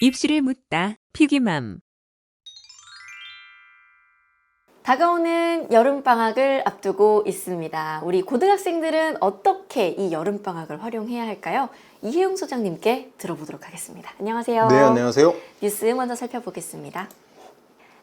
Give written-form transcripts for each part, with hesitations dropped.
입시를 묻다 피기맘. 다가오는 여름방학을 앞두고 있습니다. 우리 고등학생들은 어떻게 이 여름방학을 활용해야 할까요? 이혜용 소장님께 들어보도록 하겠습니다. 안녕하세요. 네, 안녕하세요. 뉴스 먼저 살펴보겠습니다.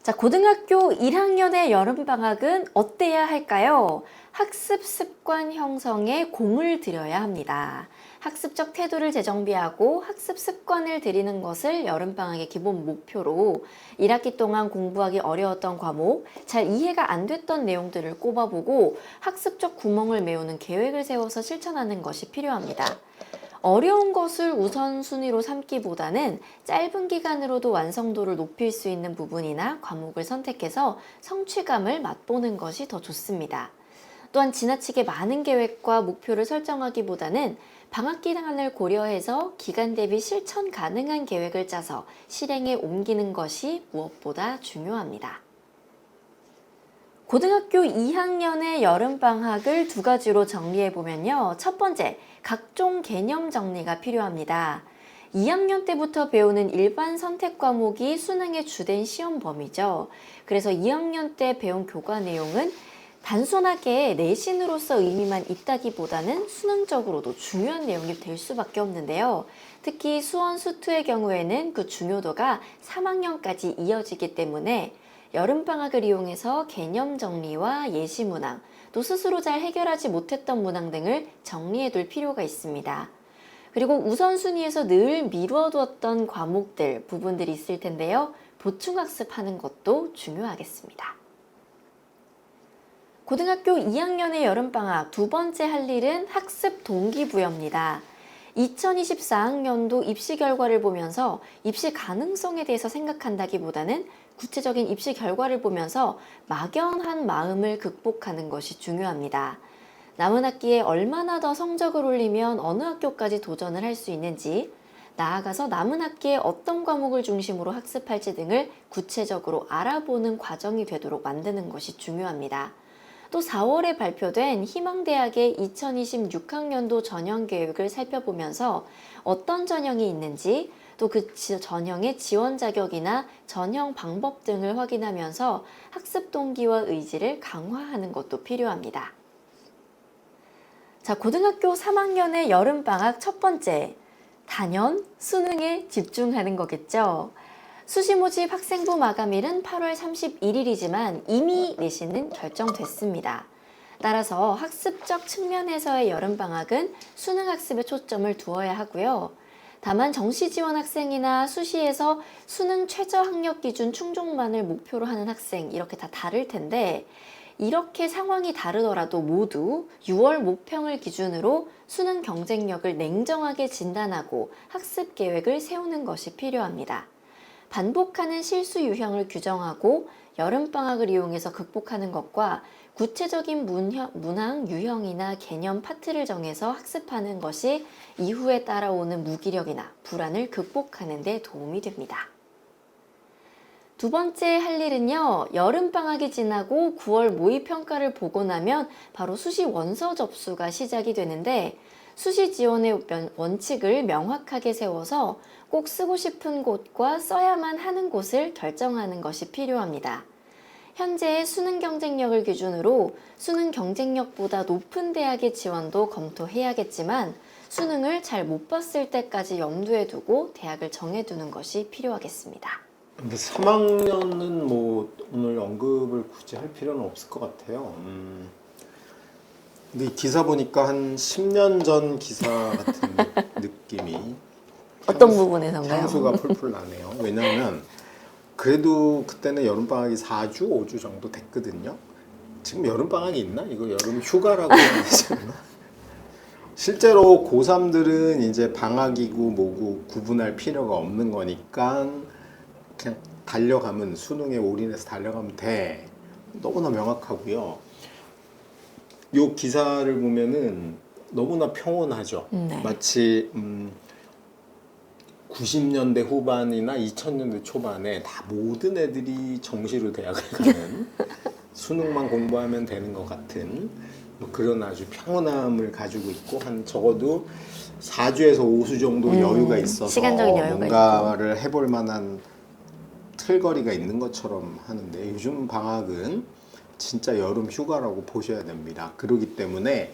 자, 고등학교 1학년의 여름방학은 어때야 할까요? 학습 습관 형성에 공을 들여야 합니다. 학습적 태도를 재정비하고 학습 습관을 들이는 것을 여름방학의 기본 목표로 1학기 동안 공부하기 어려웠던 과목, 잘 이해가 안 됐던 내용들을 꼽아보고 학습적 구멍을 메우는 계획을 세워서 실천하는 것이 필요합니다. 어려운 것을 우선순위로 삼기보다는 짧은 기간으로도 완성도를 높일 수 있는 부분이나 과목을 선택해서 성취감을 맛보는 것이 더 좋습니다. 또한 지나치게 많은 계획과 목표를 설정하기보다는 방학 기간을 고려해서 기간 대비 실천 가능한 계획을 짜서 실행에 옮기는 것이 무엇보다 중요합니다. 고등학교 2학년의 여름방학을 두 가지로 정리해보면요. 첫 번째, 각종 개념 정리가 필요합니다. 2학년 때부터 배우는 일반 선택 과목이 수능의 주된 시험 범위죠. 그래서 2학년 때 배운 교과 내용은 단순하게 내신으로서 의미만 있다기보다는 수능적으로도 중요한 내용이 될 수밖에 없는데요. 특히 수원, 수투의 경우에는 그 중요도가 3학년까지 이어지기 때문에 여름방학을 이용해서 개념 정리와 예시 문항, 또 스스로 잘 해결하지 못했던 문항 등을 정리해둘 필요가 있습니다. 그리고 우선순위에서 늘 미루어두었던 과목들, 부분들이 있을 텐데요. 보충학습하는 것도 중요하겠습니다. 고등학교 2학년의 여름방학 두 번째 할 일은 학습 동기부여입니다. 2024학년도 입시 결과를 보면서 입시 가능성에 대해서 생각한다기보다는 구체적인 입시 결과를 보면서 막연한 마음을 극복하는 것이 중요합니다. 남은 학기에 얼마나 더 성적을 올리면 어느 학교까지 도전을 할 수 있는지, 나아가서 남은 학기에 어떤 과목을 중심으로 학습할지 등을 구체적으로 알아보는 과정이 되도록 만드는 것이 중요합니다. 또 4월에 발표된 희망대학의 2026학년도 전형계획을 살펴보면서 어떤 전형이 있는지, 또 그 전형의 지원 자격이나 전형 방법 등을 확인하면서 학습 동기와 의지를 강화하는 것도 필요합니다. 자, 고등학교 3학년의 여름방학 첫 번째, 단연 수능에 집중하는 거겠죠. 수시 모집 학생부 마감일은 8월 31일이지만 이미 내신은 결정됐습니다. 따라서 학습적 측면에서의 여름방학은 수능 학습에 초점을 두어야 하고요. 다만 정시 지원 학생이나 수시에서 수능 최저 학력 기준 충족만을 목표로 하는 학생, 이렇게 다 다를 텐데, 이렇게 상황이 다르더라도 모두 6월 모평을 기준으로 수능 경쟁력을 냉정하게 진단하고 학습 계획을 세우는 것이 필요합니다. 반복하는 실수 유형을 규정하고 여름방학을 이용해서 극복하는 것과 구체적인 문항 유형이나 개념 파트를 정해서 학습하는 것이 이후에 따라오는 무기력이나 불안을 극복하는 데 도움이 됩니다. 두 번째 할 일은요, 여름방학이 지나고 9월 모의평가를 보고 나면 바로 수시 원서 접수가 시작이 되는데, 수시 지원의 원칙을 명확하게 세워서 꼭 쓰고 싶은 곳과 써야만 하는 곳을 결정하는 것이 필요합니다. 현재의 수능 경쟁력을 기준으로 수능 경쟁력보다 높은 대학의 지원도 검토해야겠지만, 수능을 잘 못 봤을 때까지 염두에 두고 대학을 정해두는 것이 필요하겠습니다. 근데 3학년은 뭐 오늘 언급을 굳이 할 필요는 없을 것 같아요. 근데 이 기사 보니까 한 10년 전 기사 같은 느낌이 어떤 부분에서인가요? 향수가 풀풀 나네요. 왜냐하면 그래도 그때는 여름방학이 4주, 5주 정도 됐거든요. 지금 여름방학이 있나? 이거 여름 휴가라고 해야 되지 않나? 실제로 고3들은 이제 방학이고 뭐고 구분할 필요가 없는 거니까 그냥 달려가면, 수능에 올인해서 달려가면 돼. 너무나 명확하고요. 요 기사를 보면은 너무나 평온하죠. 네. 마치 90년대 후반이나 2000년대 초반에 다 모든 애들이 정시로 대학을 가는 수능만 공부하면 되는 것 같은 뭐 그런 아주 평온함을 가지고 있고 한 적어도 4주에서 5수 정도 여유가 있어서 시간적인 여유가 뭔가를 해볼 만한 틀거리가 있는 것처럼 하는데 요즘 방학은 진짜 여름 휴가라고 보셔야 됩니다. 그렇기 때문에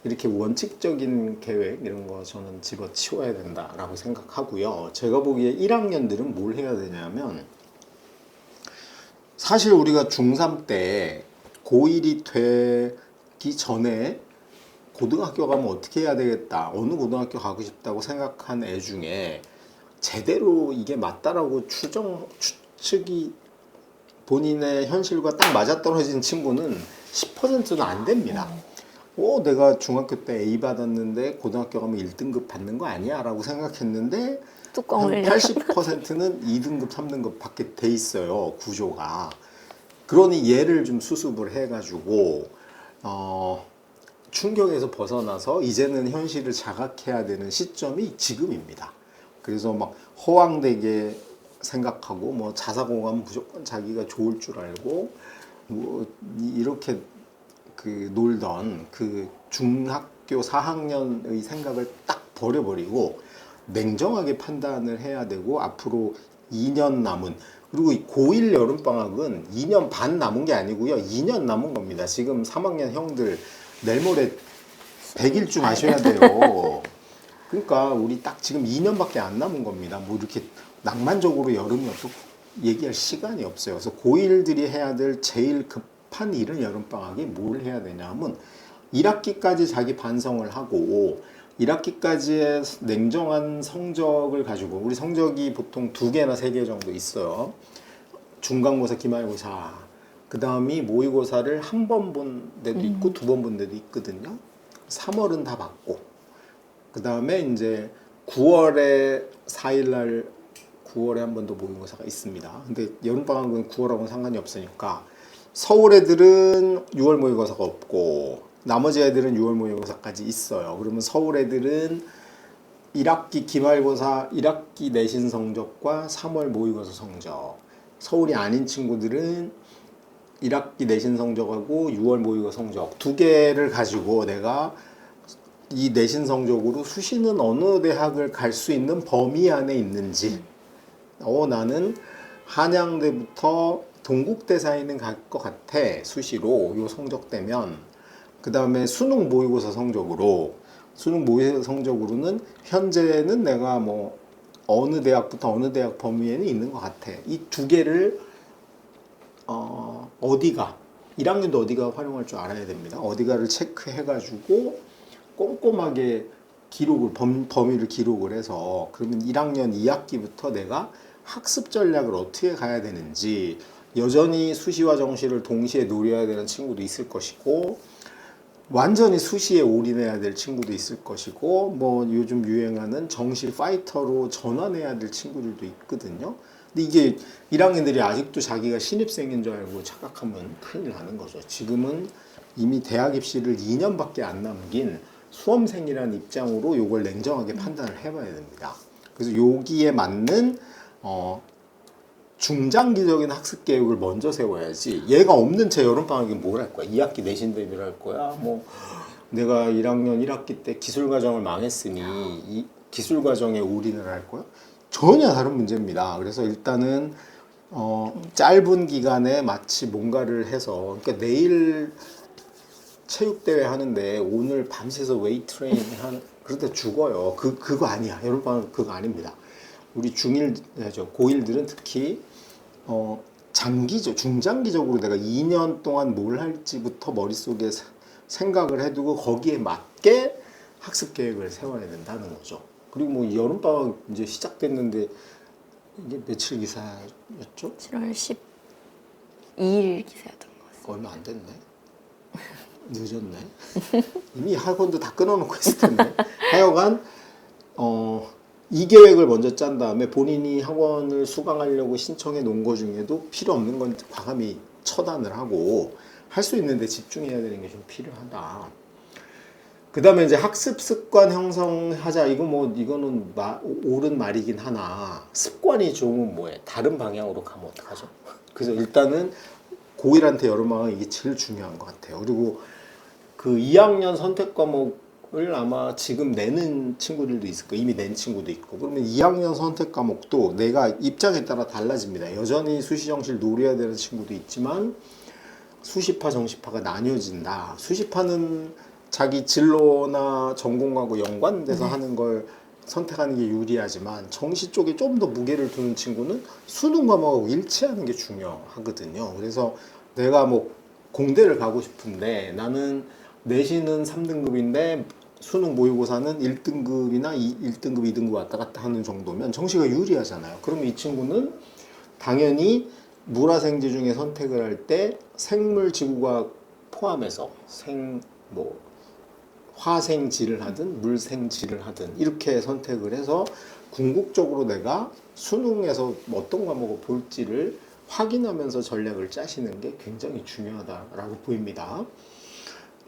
이렇게 원칙적인 계획 이런 거 저는 집어치워야 된다라고 생각하고요. 제가 보기에 1학년들은 뭘 해야 되냐면 사실 우리가 중3 때 고1이 되기 전에 고등학교 가면 어떻게 해야 되겠다, 어느 고등학교 가고 싶다고 생각한 애 중에 제대로 이게 맞다라고 추측이 본인의 현실과 딱 맞아떨어진 친구는 10%는 안 됩니다. 내가 중학교 때 A 받았는데 고등학교 가면 1등급 받는 거 아니야? 라고 생각했는데 뚜껑을 80%는 2등급, 3등급 받게 돼 있어요. 구조가. 그러니 얘를 좀 수습을 해가지고 충격에서 벗어나서 이제는 현실을 자각해야 되는 시점이 지금입니다. 그래서 막 허황되게 생각하고 뭐 자사고가면 무조건 자기가 좋을 줄 알고 뭐 이렇게 그 놀던 그 중학교 4학년의 생각을 딱 버려버리고 냉정하게 판단을 해야 되고 앞으로 2년 남은, 그리고 이 고1 여름방학은 2년 반 남은 게 아니고요. 2년 남은 겁니다. 지금 3학년 형들 내일 모레 100일쯤 하셔야 돼요. 그러니까 우리 딱 지금 2년밖에 안 남은 겁니다. 뭐 이렇게 낭만적으로 여름이 어떻게 얘기할 시간이 없어요. 그래서 고1들이 해야 될 제일 급한 일은 여름방학이 뭘 해야 되냐면 1학기까지 자기 반성을 하고 1학기까지의 냉정한 성적을 가지고, 우리 성적이 보통 2개나 3개 정도 있어요. 중간고사, 기말고사, 그 다음이 모의고사를 한 번 본 데도 있고 2번 본 데도 있거든요. 3월은 다 받고, 그 다음에 이제 9월에 4일날 9월에 한 번 더 모의고사가 있습니다. 근데 여름방학은 9월하고는 상관이 없으니까 서울 애들은 6월 모의고사가 없고 나머지 애들은 6월 모의고사까지 있어요. 그러면 서울 애들은 1학기 기말고사 1학기 내신 성적과 3월 모의고사 성적, 서울이 아닌 친구들은 1학기 내신 성적하고 6월 모의고사 성적 2개를 가지고 내가 이 내신 성적으로 수시는 어느 대학을 갈 수 있는 범위 안에 있는지, 나는 한양대부터 동국대 사이는 갈 것 같아, 수시로 요 성적되면. 그 다음에 수능 모의고사 성적으로는 현재는 내가 뭐 어느 대학부터 어느 대학 범위에는 있는 것 같아. 이 2개를 어디가 1학년도 어디가 활용할 줄 알아야 됩니다. 어디가를 체크해가지고 꼼꼼하게 기록을 범위를 기록을 해서, 그러면 1학년 2학기부터 내가 학습 전략을 어떻게 가야 되는지, 여전히 수시와 정시를 동시에 노려야 되는 친구도 있을 것이고 완전히 수시에 올인해야 될 친구도 있을 것이고, 뭐 요즘 유행하는 정시 파이터로 전환해야 될 친구들도 있거든요. 근데 이게 1학년들이 아직도 자기가 신입생인 줄 알고 착각하면 큰일 나는 거죠. 지금은 이미 대학 입시를 2년밖에 안 남긴 수험생이라는 입장으로 이걸 냉정하게 판단을 해봐야 됩니다. 그래서 여기에 맞는 중장기적인 학습 계획을 먼저 세워야지, 얘가 없는 채 여름방학에 뭘 할 거야? 2학기 내신 대비를 할 거야? 뭐 내가 1학년 1학기 때 기술과정을 망했으니 이 기술과정에 올인을 할 거야? 전혀 다른 문제입니다. 그래서 일단은 짧은 기간에 마치 뭔가를 해서, 그러니까 내일 체육대회 하는데 오늘 밤새서 웨이트 트레이닝 그러다 죽어요. 그거 아니야. 여름방학 그거 아닙니다. 우리 고1들은 특히 중장기적으로 내가 2년 동안 뭘 할지부터 머릿속에 생각을 해두고 거기에 맞게 학습 계획을 세워야 된다는 거죠. 그리고 뭐 여름방학 이제 시작됐는데 이게 며칠 기사였죠? 7월 12일 기사였던 것 같습니다. 얼마 안 됐네. 늦었네. 이미 학원도 다 끊어놓고 있을 텐데. 하여간 이 계획을 먼저 짠 다음에 본인이 학원을 수강하려고 신청해 놓은 거 중에도 필요 없는 건 과감히 처단을 하고 할 수 있는데 집중해야 되는 게 좀 필요하다. 그 다음에 이제 학습 습관 형성하자. 이거는 옳은 말이긴 하나, 습관이 좋으면 뭐해? 다른 방향으로 가면 어떡하죠? 그래서 일단은 고1한테 여름방학 이게 제일 중요한 것 같아요. 그리고 그 2학년 선택 과목을 아마 지금 내는 친구들도 있을 거예요. 이미 낸 친구도 있고. 그러면 2학년 선택 과목도 내가 입장에 따라 달라집니다. 여전히 수시 정시를 노려야 되는 친구도 있지만 수시파 정시파가 나뉘어진다. 수시파는 자기 진로나 전공하고 연관돼서 하는 걸 선택하는 게 유리하지만 정시 쪽에 좀 더 무게를 두는 친구는 수능 과목하고 일치하는 게 중요하거든요. 그래서 내가 뭐 공대를 가고 싶은데 나는 내신은 3등급인데 수능 모의고사는 1등급이나 1등급, 2등급 왔다 갔다 하는 정도면 정시가 유리하잖아요. 그러면 이 친구는 당연히 물화생지 중에 선택을 할 때 생물지구과학 포함해서 화생지를 하든 물생지를 하든 이렇게 선택을 해서 궁극적으로 내가 수능에서 어떤 과목을 볼지를 확인하면서 전략을 짜시는 게 굉장히 중요하다라고 보입니다.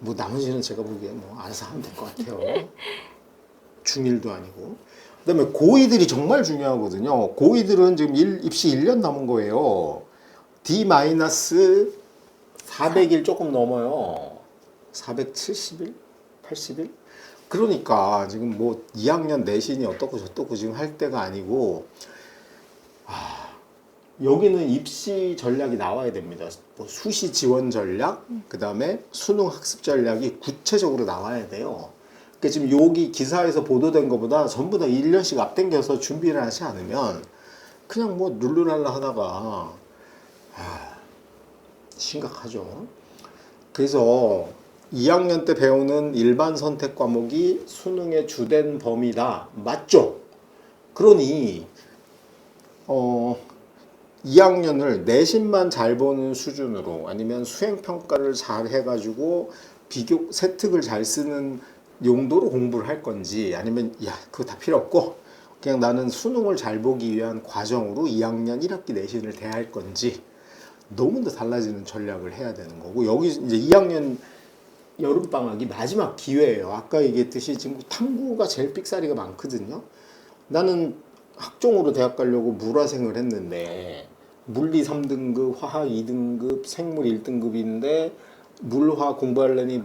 뭐 나머지는 제가 보기엔 뭐 알아서 하면 될 것 같아요. 중1도 아니고. 그다음에 고2들이 정말 중요하거든요. 고2들은 지금 입시 1년 남은 거예요. D-400일 조금 넘어요. 470일? 80일? 그러니까 지금 뭐 2학년 내신이 어떻고 저떻고 지금 할 때가 아니고 여기는 입시 전략이 나와야 됩니다. 뭐 수시 지원 전략, 그 다음에 수능 학습 전략이 구체적으로 나와야 돼요. 그러니까 지금 여기 기사에서 보도된 것보다 전부 다 1년씩 앞당겨서 준비를 하지 않으면 그냥 뭐 룰루랄라 하다가 심각하죠. 그래서 2학년 때 배우는 일반 선택 과목이 수능의 주된 범위다. 맞죠? 그러니 2학년을 내신만 잘 보는 수준으로 아니면 수행평가를 잘 해가지고 세특을 잘 쓰는 용도로 공부를 할 건지 아니면 그거 다 필요 없고 그냥 나는 수능을 잘 보기 위한 과정으로 2학년 1학기 내신을 대할 건지 너무 더 달라지는 전략을 해야 되는 거고 여기 이제 2학년 여름방학이 마지막 기회예요. 아까 얘기했듯이 지금 탐구가 제일 삑사리가 많거든요. 나는 학종으로 대학 가려고 물화생을 했는데 물리 3등급, 화학 2등급, 생물 1등급인데 물화 공부하려니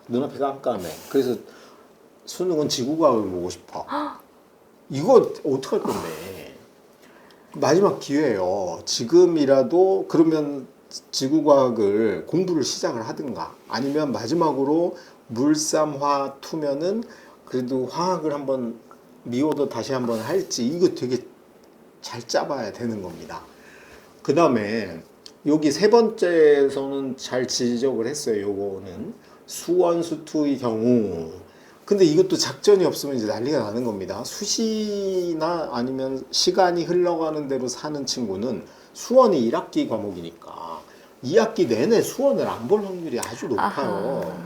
눈앞이 깜깜해. 그래서 수능은 지구과학을 보고 싶어. 이거 어떡할 건데. 마지막 기회예요. 지금이라도 그러면 지구과학을 공부를 시작을 하든가 아니면 마지막으로 물삼화 투면은 그래도 화학을 한번 미워도 다시 한번 할지 이거 되게 잘 짜봐야 되는 겁니다. 그 다음에 여기 세 번째에서는 잘 지적을 했어요. 요거는 수원 수투의 경우 근데 이것도 작전이 없으면 이제 난리가 나는 겁니다. 수시나 아니면 시간이 흘러가는 대로 사는 친구는 수원이 1학기 과목이니까 2학기 내내 수원을 안 볼 확률이 아주 높아요.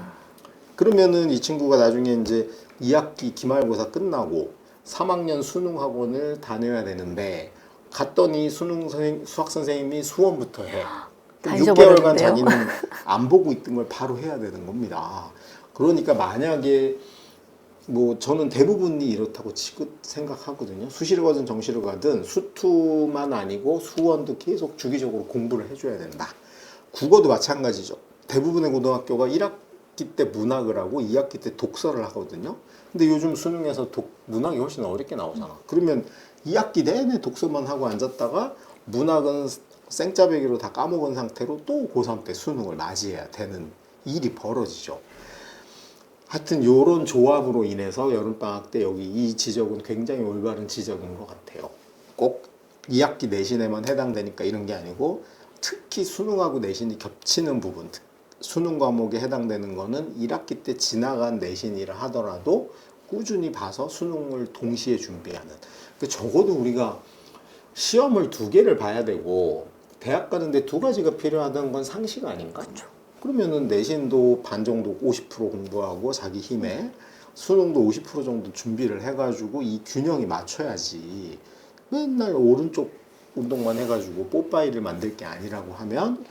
그러면은 이 친구가 나중에 이제 2학기 기말고사 끝나고 3학년 수능 학원을 다녀야 되는데 갔더니 수학 선생님이 수원부터 해. 6개월간 자기는 안 보고 있던 걸 바로 해야 되는 겁니다. 그러니까 만약에 뭐 저는 대부분이 이렇다고 생각하거든요. 수시를 가든 정시를 가든 수투만 아니고 수원도 계속 주기적으로 공부를 해줘야 된다. 국어도 마찬가지죠. 대부분의 고등학교가 1학기 때 문학을 하고 2학기 때 독서를 하거든요. 근데 요즘 수능에서 문학이 훨씬 어렵게 나오잖아. 그러면 2학기 내내 독서만 하고 앉았다가 문학은 생짜배기로 다 까먹은 상태로 또 고3 때 수능을 맞이해야 되는 일이 벌어지죠. 하여튼 요런 조합으로 인해서 여름방학 때 여기 이 지적은 굉장히 올바른 지적인 것 같아요. 꼭 2학기 내신에만 해당되니까 이런 게 아니고 특히 수능하고 내신이 겹치는 부분 수능 과목에 해당되는 거는 1학기 때 지나간 내신이라 하더라도 꾸준히 봐서 수능을 동시에 준비하는 적어도 우리가 시험을 2개를 봐야 되고 대학 가는데 2가지가 필요하다는 건 상식 아닌가? 그렇죠. 그러면은 내신도 반 정도 50% 공부하고 자기 힘에 수능도 50% 정도 준비를 해가지고 이 균형이 맞춰야지 맨날 오른쪽 운동만 해가지고 뽀빠이를 만들 게 아니라고 하면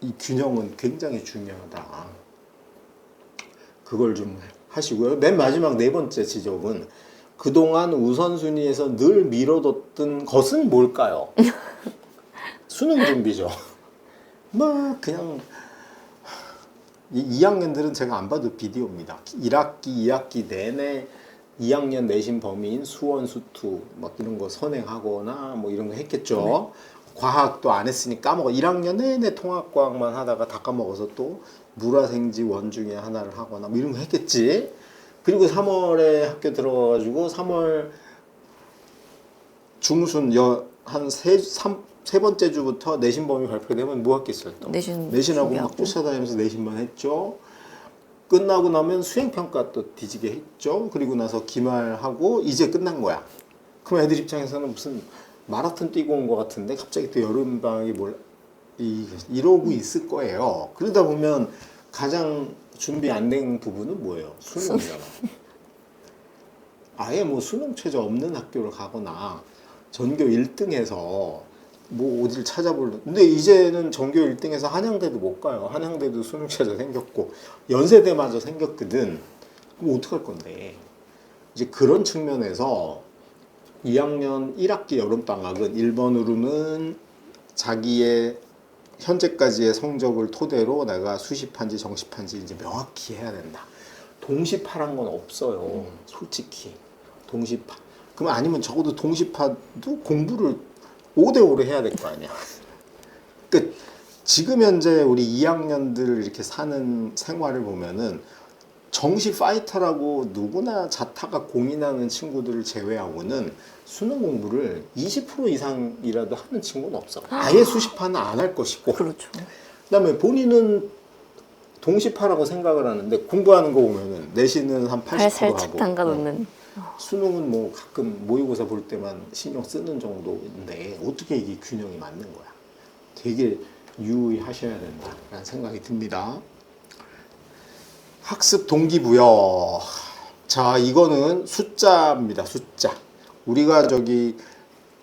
이 균형은 굉장히 중요하다. 그걸 좀 하시고요. 맨 마지막 네 번째 지적은 그동안 우선순위에서 늘 미뤄뒀던 것은 뭘까요? 수능 준비죠. 뭐 그냥 이 2학년들은 제가 안 봐도 비디오입니다. 1학기, 2학기 내내 2학년 내신 범위인 수원, 수투 막 이런 거 선행하거나 뭐 이런 거 했겠죠. 과학도 안 했으니 까먹어. 1학년 내내 통합과학만 하다가 다 까먹어서 또 물화생지 원 중에 하나를 하거나 뭐 이런 거 했겠지. 그리고 3월에 학교 들어가가지고 3월 중순 세 번째 주부터 내신 범위 발표되면 뭐 했겠어요 또? 내신하고 막 쫓아다니면서 내신만 했죠. 끝나고 나면 수행평가 또 뒤지게 했죠. 그리고 나서 기말하고 이제 끝난 거야. 그럼 애들 입장에서는 무슨 마라톤 뛰고 온 것 같은데 갑자기 또 여름방학이 이러고 있을 거예요. 그러다 보면 가장 준비 안 된 부분은 뭐예요? 수능이잖아. 아예 뭐 수능 최저 없는 학교를 가거나 전교 1등해서 뭐 어디를 근데 이제는 전교 1등해서 한양대도 못 가요. 한양대도 수능 최저 생겼고 연세대마저 생겼거든. 그럼 어떡할 건데? 이제 그런 측면에서 2학년 1학기 여름방학은 1번으로는 자기의 현재까지의 성적을 토대로 내가 수시판지 정시판지 이제 명확히 해야 된다. 동시파란 건 없어요. 솔직히. 동시파. 그럼 아니면 적어도 동시파도 공부를 5대5로 해야 될 거 아니야. 그러니까 지금 현재 우리 2학년들 이렇게 사는 생활을 보면은 정시 파이터라고 누구나 자타가 공인하는 친구들을 제외하고는 수능 공부를 20% 이상이라도 하는 친구는 없어. 아예 수시파는 안 할 것이고. 그렇죠. 그다음에 본인은 동시파라고 생각을 하는데 공부하는 거 보면은 내신은 한 80% 살짝 하고. 담가 놓는. 수능은 뭐 가끔 모의고사 볼 때만 신경 쓰는 정도인데 어떻게 이게 균형이 맞는 거야? 되게 유의하셔야 된다라는 생각이 듭니다. 학습 동기부여. 자, 이거는 숫자입니다. 숫자. 우리가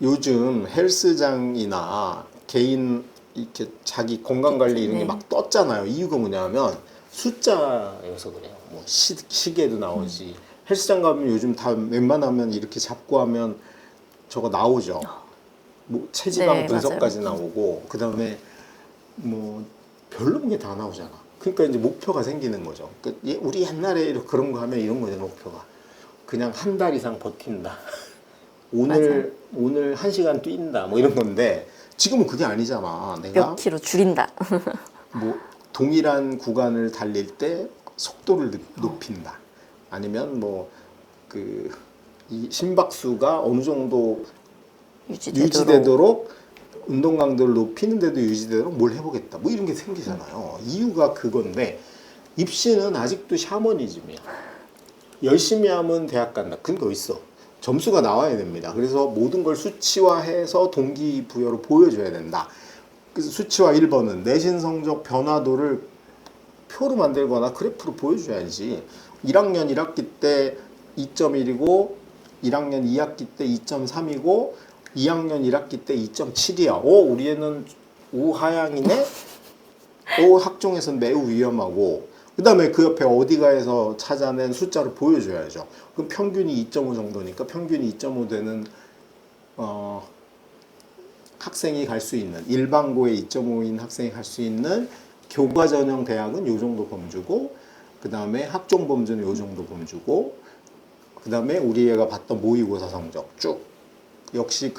요즘 헬스장이나 개인 이렇게 자기 건강 관리 이런 게 막 떴잖아요. 이유가 뭐냐면 숫자여서 그래요. 뭐 시계도 나오지. 헬스장 가면 요즘 다 웬만하면 이렇게 잡고 하면 저거 나오죠. 뭐 체지방 분석까지 나오고 그다음에 뭐 별로인 게 다 나오잖아. 그러니까 이제 목표가 생기는 거죠. 그러니까 우리 옛날에 그런 거 하면 이런 거잖아. 목표가 그냥 한 달 이상 버틴다. 오늘 1시간 뛴다. 뭐 이런 건데 지금은 그게 아니잖아. 내가 몇 킬로 줄인다. 뭐 동일한 구간을 달릴 때 속도를 높인다. 아니면 뭐 이 심박수가 어느 정도 유지되도록 운동 강도를 높이는데도 유지되도록 뭘 해보겠다. 뭐 이런 게 생기잖아요. 이유가 그건데 입시는 아직도 샤머니즘이야. 열심히 하면 대학 간다. 근데 어딨어? 점수가 나와야 됩니다. 그래서 모든 걸 수치화해서 동기부여로 보여줘야 된다. 그래서 수치화 1번은 내신 성적 변화도를 표로 만들거나 그래프로 보여줘야지. 1학년 1학기 때 2.1이고 1학년 2학기 때 2.3이고 2학년 1학기 때 2.7이야. 우리 애는 우하향이네? 학종에서는 매우 위험하고 그 다음에 그 옆에 어디가에서 찾아낸 숫자를 보여줘야죠. 그럼 평균이 2.5 정도니까 평균이 2.5 되는 학생이 갈 수 있는 일반고에 2.5인 학생이 갈 수 있는 교과 전형 대학은 요 정도 범주고 그 다음에 학종 범주는 요 정도 범주고 그 다음에 우리 애가 봤던 모의고사 성적 쭉 역시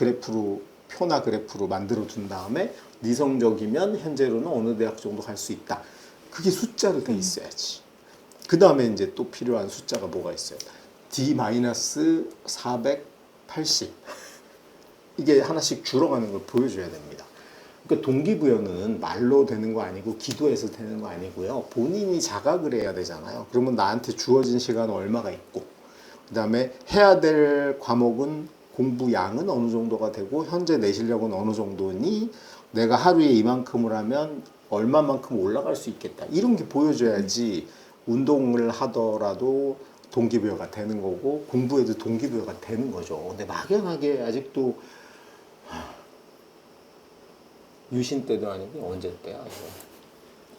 표나 그래프로 만들어 둔 다음에 네 성적이면 현재로는 어느 대학 정도 갈 수 있다. 그게 숫자로 돼 있어야지. 그 다음에 이제 또 필요한 숫자가 뭐가 있어요? D-480 이게 하나씩 줄어가는 걸 보여줘야 됩니다. 그러니까 동기부여는 말로 되는 거 아니고 기도해서 되는 거 아니고요. 본인이 자각을 해야 되잖아요. 그러면 나한테 주어진 시간은 얼마가 있고 그 다음에 해야 될 과목은 공부 양은 어느 정도가 되고 현재 내 실력은 어느 정도니 내가 하루에 이만큼을 하면 얼마만큼 올라갈 수 있겠다. 이런 게 보여줘야지 운동을 하더라도 동기부여가 되는 거고 공부에도 동기부여가 되는 거죠. 근데 막연하게 아직도 유신 때도 아니고 언제 때야?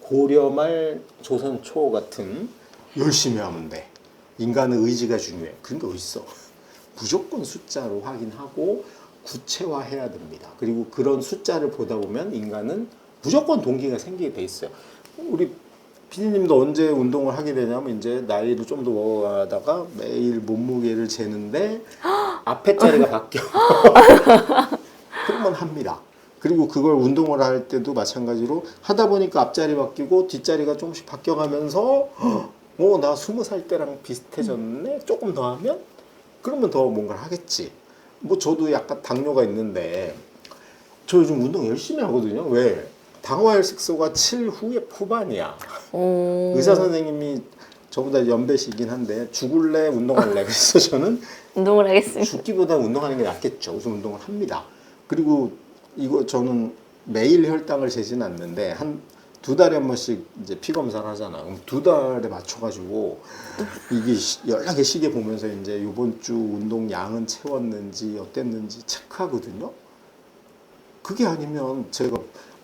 고려 말 조선 초 같은 열심히 하면 돼. 인간의 의지가 중요해. 그런 게 어딨어? 무조건 숫자로 확인하고 구체화해야 됩니다. 그리고 그런 숫자를 보다 보면 인간은 무조건 동기가 생기게 돼 있어요. 우리 피디님도 언제 운동을 하게 되냐면 이제 나이를 좀 더 먹어가다가 매일 몸무게를 재는데 앞에 자리가 바뀌어. 그러면 합니다. 그리고 그걸 운동을 할 때도 마찬가지로 하다 보니까 앞자리 바뀌고 뒷자리가 조금씩 바뀌어가면서 나 20살 때랑 비슷해졌네. 조금 더 하면 그러면 더 뭔가를 하겠지. 뭐 저도 약간 당뇨가 있는데 저 요즘 운동 열심히 하거든요. 왜? 당화혈 색소가 7 후반이야. 의사 선생님이 저보다 연배시긴 한데 죽을래 운동할래. 그래서 저는 운동을 하겠습니다. 죽기보다 운동하는 게 낫겠죠. 그래서 운동을 합니다. 그리고 이거 저는 매일 혈당을 재진 않는데 한 2달에 한 번씩 이제 피 검사를 하잖아. 그럼 2달에 맞춰가지고 이게 연락의 시계 보면서 이제 이번 주 운동 양은 채웠는지 어땠는지 체크하거든요. 그게 아니면 제가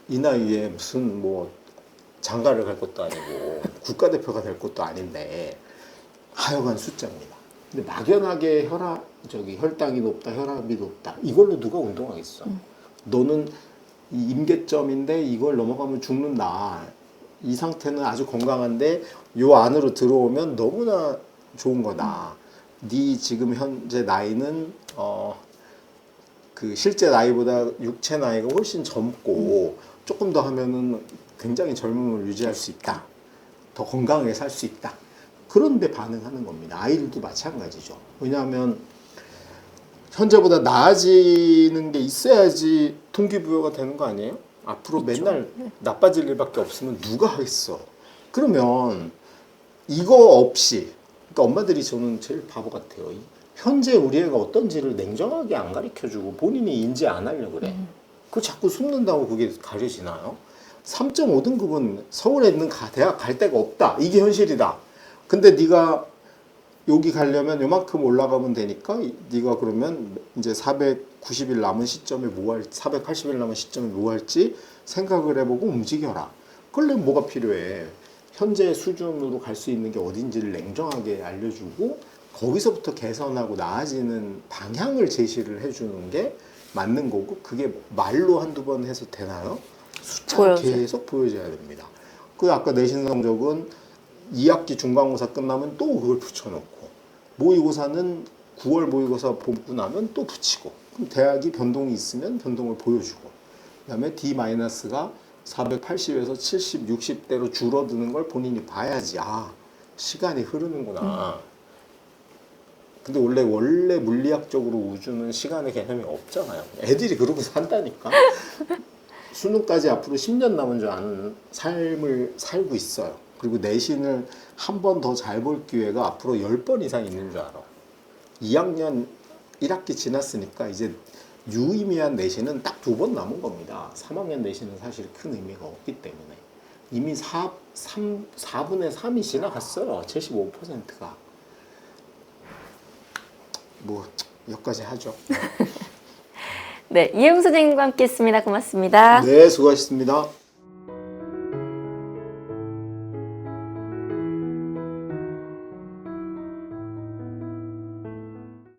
이 나이에 무슨 뭐 장가를 갈 것도 아니고 국가대표가 될 것도 아닌데 하여간 숫자입니다. 근데 막연하게 혈당이 높다, 혈압이 높다 이걸로 누가 운동하겠어? 너는 이 임계점인데 이걸 넘어가면 죽는다. 이 상태는 아주 건강한데 요 안으로 들어오면 너무나 좋은 거다. 네 지금 현재 나이는 그 실제 나이보다 육체 나이가 훨씬 젊고 조금 더 하면은 굉장히 젊음을 유지할 수 있다. 더 건강하게 살 수 있다. 그런데 반응하는 겁니다. 아이들도 마찬가지죠. 왜냐하면 현재보다 나아지는 게 있어야지 동기부여가 되는 거 아니에요? 앞으로 그렇죠. 맨날 나빠질 일밖에 없으면 누가 하겠어? 그러면 이거 없이, 그러니까 엄마들이 저는 제일 바보 같아요. 현재 우리 애가 어떤지를 냉정하게 안 가르쳐주고 본인이 인지 안 하려고 그래. 그거 자꾸 숨는다고 그게 가려지나요? 3.5등급은 서울에 있는 대학 갈 데가 없다. 이게 현실이다. 근데 네가 여기 가려면 요만큼 올라가면 되니까 네가 그러면 이제 490일 남은 시점에 뭐 할지 480일 남은 시점에 뭐 할지 생각을 해보고 움직여라. 그러려면 뭐가 필요해? 현재 수준으로 갈 수 있는 게 어딘지를 냉정하게 알려주고 거기서부터 개선하고 나아지는 방향을 제시를 해주는 게 맞는 거고 그게 말로 한두 번 해서 되나요? 숫자가 계속 보여줘야 됩니다. 그 아까 내신 성적은 2학기 중간고사 끝나면 또 그걸 붙여놓고 모의고사는 9월 모의고사 보고 나면 또 붙이고 그럼 대학이 변동이 있으면 변동을 보여주고 그다음에 D-가 480에서 70, 60대로 줄어드는 걸 본인이 봐야지 시간이 흐르는구나. 근데 원래 물리학적으로 우주는 시간의 개념이 없잖아요. 애들이 그러고 산다니까. 수능까지 앞으로 10년 남은 줄 아는 삶을 살고 있어요. 그리고 내신을 한 번 더 잘 볼 기회가 앞으로 10번 이상 있는 줄 알아. 2학년 1학기 지났으니까 이제 유의미한 내신은 딱 2번 남은 겁니다. 3학년 내신은 사실 큰 의미가 없기 때문에. 이미 4분의 3이 지나갔어요. 75%가. 뭐 여기까지 하죠. 네, 이혜웅 선생님과 함께 했습니다. 고맙습니다. 네, 수고하셨습니다.